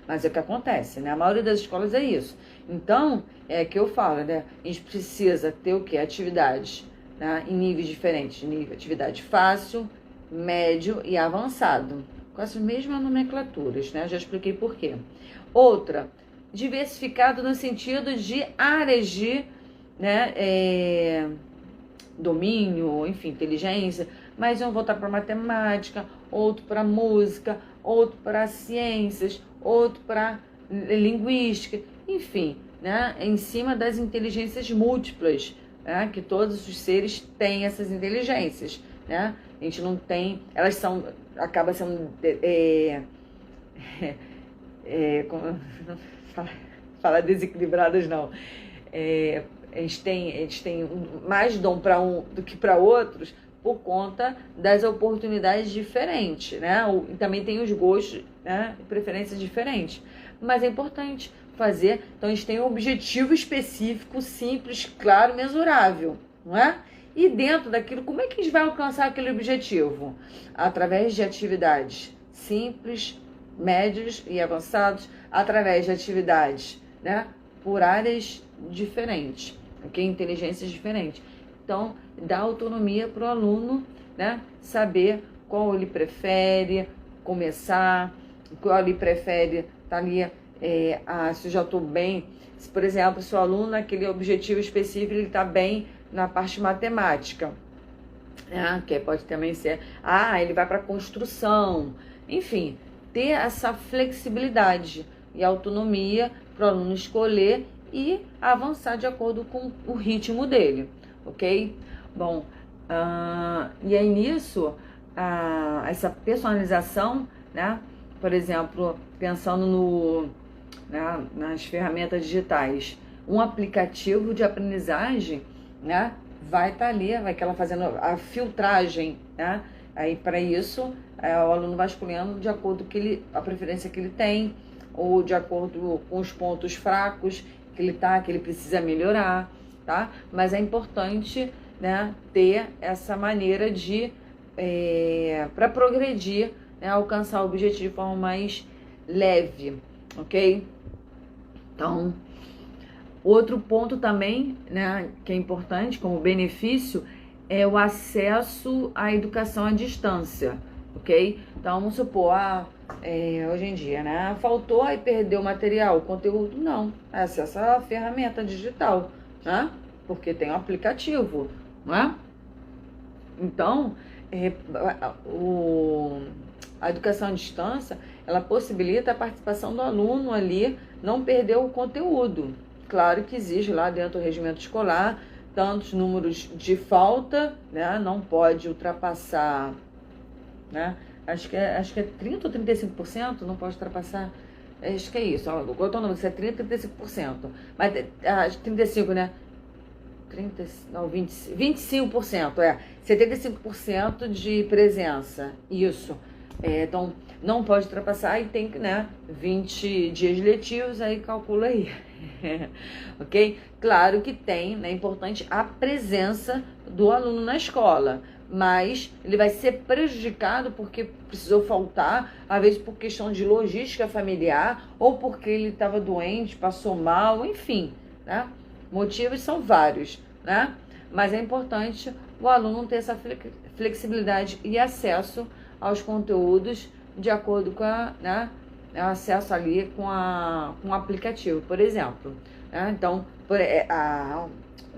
Mas é o que acontece, né? A maioria das escolas é isso. Então, é que eu falo, né? A gente precisa ter o quê? Atividades, né? Em níveis diferentes. Atividade fácil, médio e avançado. Com essas mesmas nomenclaturas, né? Já expliquei por quê. Outra, diversificado no sentido de áreas de, né, domínio, enfim, inteligência, mas um voltar para matemática, outro para música, outro para ciências, outro para linguística, enfim, né, em cima das inteligências múltiplas, né, que todos os seres têm essas inteligências, né? A gente não tem, elas são, acaba sendo como, fala desequilibradas não, eles têm mais dom para um do que para outros por conta das oportunidades diferentes, né? E também tem os gostos, né, e preferências diferentes. Mas é importante fazer, então eles têm um objetivo específico, simples, claro, mensurável, não é? E dentro daquilo, como é que a gente vai alcançar aquele objetivo? Através de atividades simples, médios e avançados, através de atividades, né, por áreas diferentes, ok? Inteligências diferentes. Então, dá autonomia para o aluno, né, saber qual ele prefere começar, qual ele prefere estar ali, se eu já estou bem, se, por exemplo, se o aluno, naquele objetivo específico, ele está bem na parte matemática, né, que pode também ser, ele vai para a construção, enfim, ter essa flexibilidade e autonomia para o aluno escolher e avançar de acordo com o ritmo dele, ok? Bom, e aí nisso, essa personalização, né? Por exemplo, pensando nas ferramentas digitais, um aplicativo de aprendizagem, né, vai estar ali, vai que ela fazendo a filtragem, né? Aí para isso, o aluno vai escolhendo de acordo com a preferência que ele tem, ou de acordo com os pontos fracos que ele precisa melhorar, tá? Mas é importante, né, ter essa maneira de, para progredir, né, alcançar o objetivo de forma mais leve, ok? Então, outro ponto também, né, que é importante como benefício é o acesso à educação à distância, ok? Então, vamos supor, hoje em dia, né, faltou e perdeu o material, o conteúdo, não, é acesso à ferramenta digital, né, porque tem um aplicativo, né? Então, a educação à distância, ela possibilita a participação do aluno ali, não perder o conteúdo. Claro que exige lá dentro do regimento escolar tantos números de falta, né? Não pode ultrapassar, né? Acho que é 30% ou 35%, não pode ultrapassar, acho que é isso. Qual é o número? Isso é 30% ou 35%. Mas 35%, né? 25%, 75% de presença, isso. Então, não pode ultrapassar e tem que, né, 20 dias letivos, aí calcula aí, ok? Claro que tem, né, é importante a presença do aluno na escola, mas ele vai ser prejudicado porque precisou faltar, às vezes por questão de logística familiar, ou porque ele estava doente, passou mal, enfim, né? Motivos são vários, né? Mas é importante o aluno ter essa flexibilidade e acesso aos conteúdos de acordo com acesso ali com o aplicativo, por exemplo, né? Então,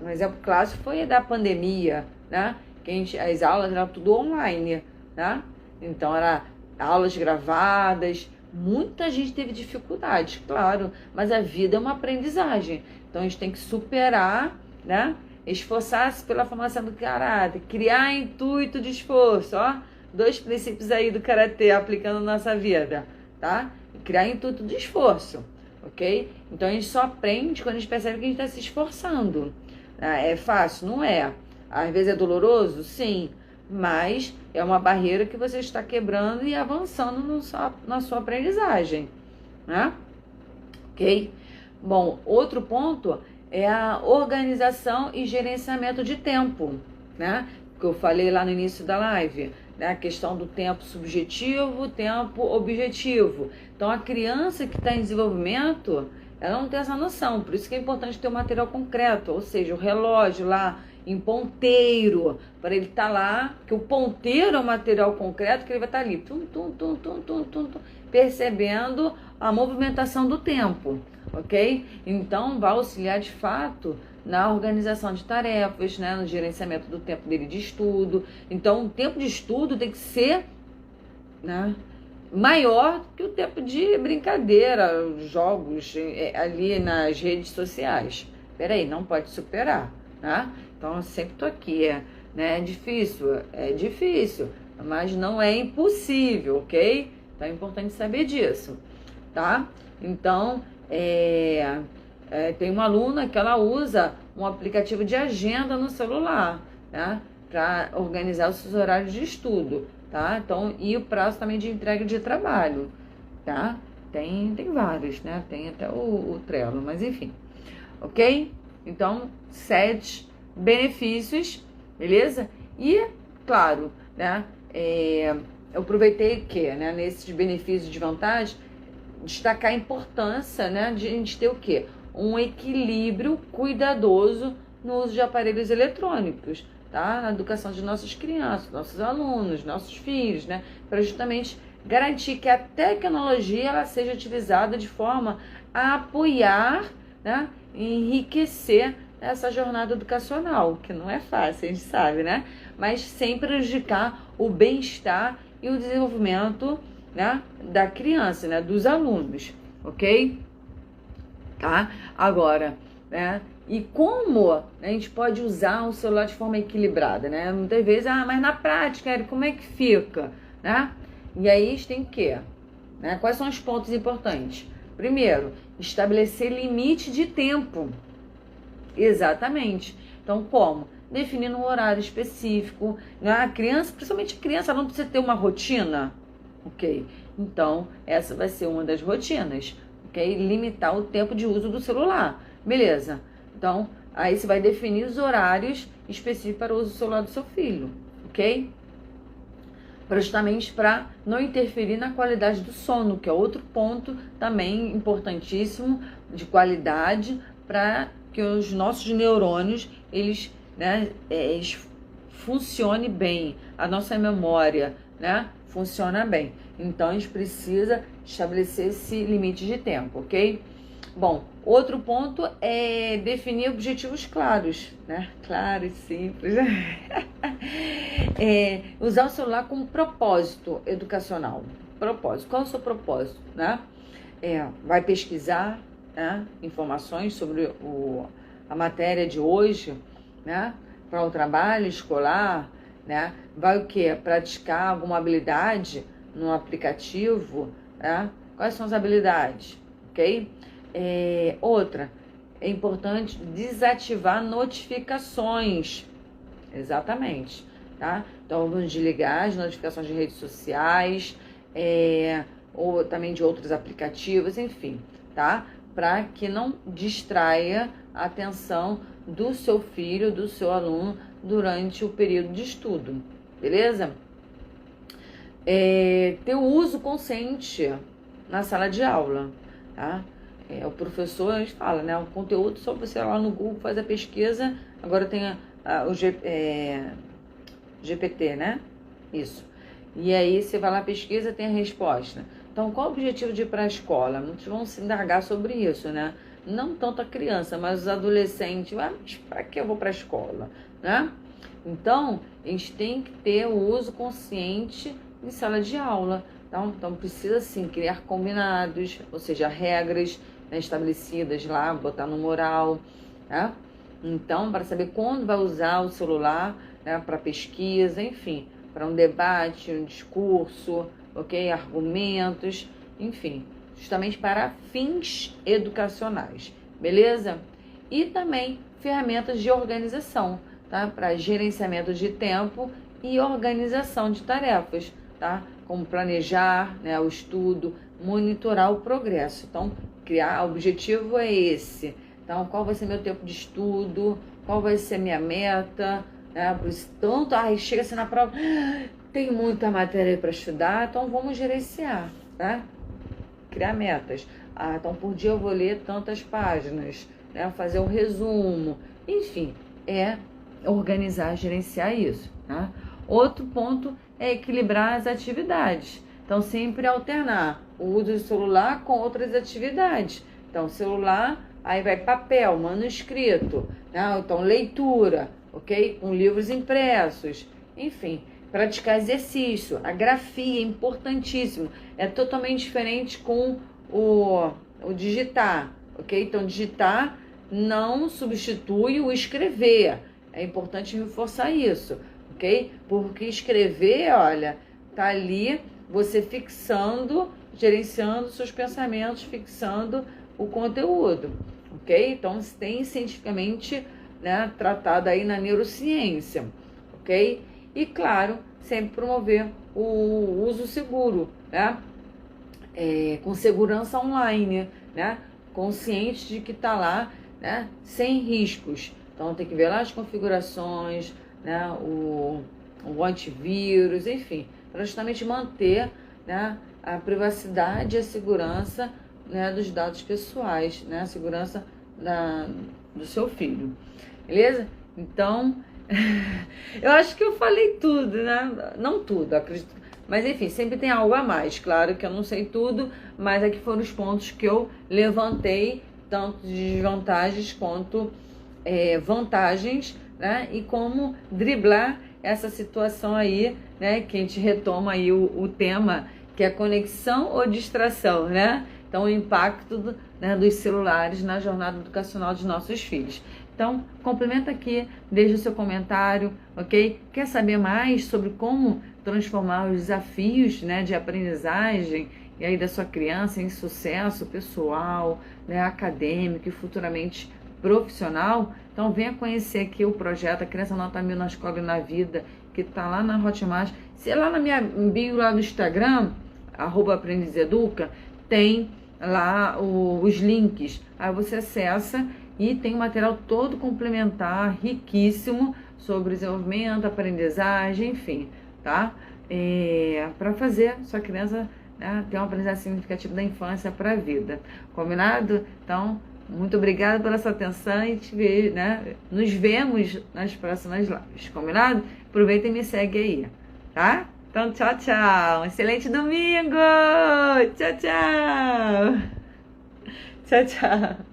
um exemplo clássico foi da pandemia, né? Que as aulas eram tudo online, né? Então, eram aulas gravadas, muita gente teve dificuldade, claro, mas a vida é uma aprendizagem, então a gente tem que superar, né? Esforçar-se pela formação do caráter, criar intuito de esforço, ó, 2 princípios aí do karatê aplicando na nossa vida, tá? Criar intuito de esforço, ok? Então a gente só aprende quando a gente percebe que a gente está se esforçando. É fácil? Não é. Às vezes é doloroso? Sim, mas é uma barreira que você está quebrando e avançando na sua aprendizagem, né? Ok? Bom, outro ponto é a organização e gerenciamento de tempo, né? que eu falei lá no início da live, né? A questão do tempo subjetivo, tempo objetivo. Então, a criança que está em desenvolvimento, ela não tem essa noção, por isso que é importante ter um material concreto, ou seja, o relógio lá em ponteiro, para ele estar lá, que o ponteiro é um material concreto que ele vai estar ali, percebendo a movimentação do tempo, ok? Então, vai auxiliar de fato na organização de tarefas, né, no gerenciamento do tempo dele de estudo. Então, o tempo de estudo tem que ser, né, maior que o tempo de brincadeira, jogos ali nas redes sociais. Peraí, não pode superar, né? Então, eu sempre tô aqui, né? É difícil, mas não é impossível, ok? Então, é importante saber disso, tá? Então, tem uma aluna que ela usa um aplicativo de agenda no celular, né? Para organizar os seus horários de estudo, tá? Então, e o prazo também de entrega de trabalho, tá? Tem vários, né? Tem até o Trello, mas enfim, ok? Então, 7 benefícios, beleza? E, claro, né? Eu aproveitei que, né? Nesses benefícios de vantagem, destacar a importância, né? De a gente ter o quê? Um equilíbrio cuidadoso no uso de aparelhos eletrônicos, tá? Na educação de nossas crianças, nossos alunos, nossos filhos, né? Para justamente garantir que a tecnologia ela seja utilizada de forma a apoiar, né? E enriquecer essa jornada educacional, que não é fácil, a gente sabe, né? Mas sem prejudicar o bem-estar e o desenvolvimento, né? Da criança, né? Dos alunos, ok? Tá? Agora, né? E como a gente pode usar o celular de forma equilibrada, né? Muitas vezes, mas na prática, Eric, como é que fica, né? E aí a gente tem que, né? Quais são os pontos importantes? Primeiro, estabelecer limite de tempo. Exatamente. Então, como? Definindo um horário específico, né? A criança, principalmente a criança, ela não precisa ter uma rotina, ok? Então, essa vai ser uma das rotinas, ok? Limitar o tempo de uso do celular, beleza? Então, aí você vai definir os horários específicos para o uso do celular do seu filho, ok? Justamente para não interferir na qualidade do sono, que é outro ponto também importantíssimo de qualidade para que os nossos neurônios, eles funcionem bem, a nossa memória, né, funciona bem. Então, a gente precisa estabelecer esse limite de tempo, ok? Bom, outro ponto é definir objetivos claros, né? Claro e simples. Usar o celular como propósito educacional. Propósito. Qual é o seu propósito, né? Vai pesquisar, né, informações sobre a matéria de hoje, né? Para o trabalho escolar, né? Vai o quê? Praticar alguma habilidade no aplicativo, né? Quais são as habilidades, ok? Outra, é importante desativar notificações, exatamente, tá? Então, vamos desligar as notificações de redes sociais, ou também de outros aplicativos, enfim, tá? Para que não distraia a atenção do seu filho, do seu aluno, durante o período de estudo, beleza? Ter o uso consciente na sala de aula, tá? O professor, a gente fala, né? O conteúdo, só você lá no Google faz a pesquisa, agora tem o GPT, né? Isso. E aí você vai lá, pesquisa, tem a resposta. Então, qual o objetivo de ir para a escola? Muitos vão se indagar sobre isso, né? Não tanto a criança, mas os adolescentes. Mas para que eu vou para a escola, né? Então, a gente tem que ter o uso consciente em sala de aula. Então precisa, sim, criar combinados, ou seja, regras, né, estabelecidas lá, botar no mural, né? Então, para saber quando vai usar o celular, né, para pesquisa, enfim, para um debate, um discurso, ok? Argumentos, enfim, justamente para fins educacionais, beleza? E também ferramentas de organização, tá? Para gerenciamento de tempo e organização de tarefas, tá? Como planejar, né, o estudo, monitorar o progresso. Então, o objetivo é esse. Então, qual vai ser meu tempo de estudo? Qual vai ser minha meta? né? Por isso, tanto, chega assim na prova, tem muita matéria para estudar, então vamos gerenciar, né? Criar metas. Então por dia eu vou ler tantas páginas, né? Fazer um resumo, enfim, organizar, gerenciar isso, né? Outro ponto é equilibrar as atividades. Então sempre alternar o uso do celular com outras atividades. Então celular, aí vai papel, manuscrito, né? Então leitura, ok? Com livros impressos, enfim. Praticar exercício, a grafia é importantíssimo, é totalmente diferente com o digitar, ok? Então, digitar não substitui o escrever, é importante reforçar isso, ok? Porque escrever, olha, tá ali você fixando, gerenciando seus pensamentos, fixando o conteúdo, ok? Então, tem cientificamente, né, tratado aí na neurociência, ok? E, claro, sempre promover o uso seguro, né? Com segurança online, né? Consciente de que está lá, né? Sem riscos. Então, tem que ver lá as configurações, né? O antivírus, enfim, para justamente manter, né, a privacidade e a segurança, né, dos dados pessoais, né? A segurança do seu filho. Beleza? Então, eu acho que eu falei tudo, né? Não tudo, acredito. Mas enfim, sempre tem algo a mais. Claro que eu não sei tudo, mas aqui foram os pontos que eu levantei, tanto de desvantagens quanto vantagens, né? E como driblar essa situação aí, né? Que a gente retoma aí o tema, que é conexão ou distração, né? Então, o impacto né, dos celulares na jornada educacional dos nossos filhos. Então, complementa aqui, deixa o seu comentário, ok? Quer saber mais sobre como transformar os desafios, né, de aprendizagem e aí da sua criança em sucesso pessoal, né, acadêmico e futuramente profissional? Então, venha conhecer aqui o projeto A Criança Nota 1000 na Escola e na Vida, que está lá na Hotmart. Se é lá na minha bio lá do Instagram, @aprendizeduca, tem lá os links. Aí você acessa e tem um material todo complementar, riquíssimo, sobre desenvolvimento, aprendizagem, enfim, tá? Para fazer sua criança, né, ter uma aprendizagem significativa da infância para a vida. Combinado? Então, muito obrigada pela sua atenção e né, nos vemos nas próximas lives. Combinado? Aproveita e me segue aí, tá? Então, tchau, tchau. Um excelente domingo! Tchau, tchau! Tchau, tchau!